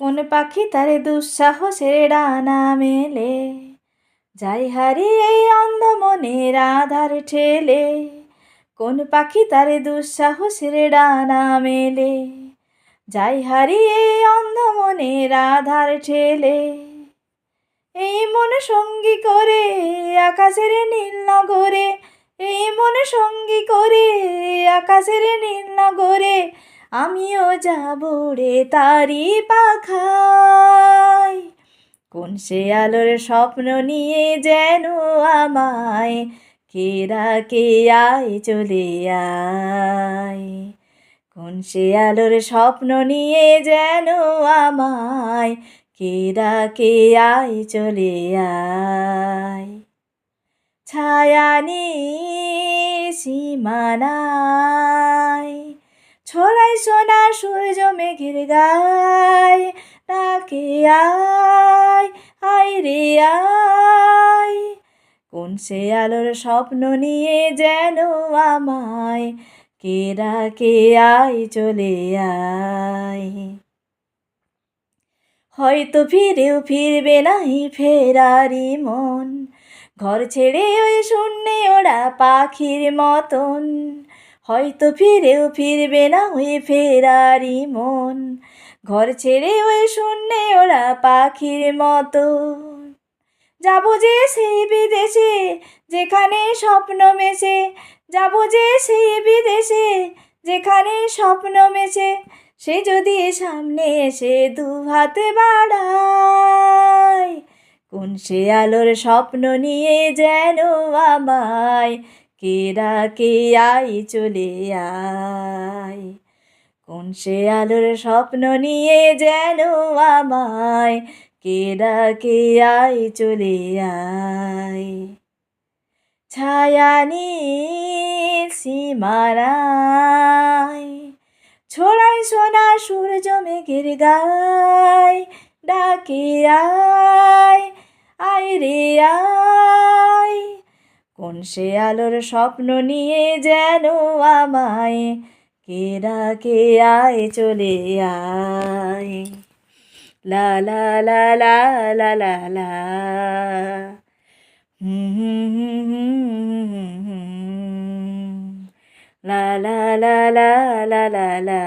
কোন পাখি তার দুঃসাহসের ডানা মেলে, যাই হারিয়ে এই অন্ধ মনের আধার ঠেলে। কোন পাখি তার দুঃসাহসের ডানা মেলে, যাই হারিয়ে এই অন্ধ মনের আধার ঠেলে। এই মন সঙ্গী করে আকাশের নীল নগরে, এই মন সঙ্গী করে আকাশের নীল নগরে, আমিও যাব রে তারি পাখায়। কোন সে আলোর স্বপ্ন নিয়ে যেন আমায় কে ডাকে, আয় চলে আয়। কোন সে আলোর স্বপ্ন নিয়ে যেন আমায় কে ডাকে, আয় চলে আয়। ছায়া নেই সীমানায়, ছড়াই সোনা সূর্য মেঘের গায়, ডাকে আয়, আয় রে আয়। কোন সে আলোর স্বপ্ন নিয়ে যেন আমায় কে ডাকে, আয় চলে আয়। হয়তো ফিরেও ফিরবে নাই ফেরারি মন, ঘর ছেড়ে ওই শূন্যে ওরা পাখির মতন। হয়তো ফিরেও ফিরবে না ওই ফেরারি মন, ঘর ছেড়ে ওই শূন্যে ওরা পাখির মতন। যাবো যে সেই বিদেশে যেখানে স্বপ্ন মেশে, যাবো যে সেই বিদেশে যেখানে স্বপ্ন মেশে। সে যদি সামনে এসে দু হাত বাড়ায়, কোন সে আলোর স্বপ্ন নিয়ে যেন আমায় কে ডাকে, আয় চলে আয়। কোন সে আলোর স্বপ্ন নিয়ে যেন আমায় কে ডাকে, আয় চলে আয়। ছায়া নীল সীমানায়, ছড়াই সোনা সূর্য মেঘের গায়, ডাকে আয়, আয় রে আয়। কোন সে আলোর স্বপ্ন নিয়ে যেন আমায় কে ডাকে, আয় চলে আয়। লা লা লা লা লা লা লা, লা লা লা লা লা লা লা।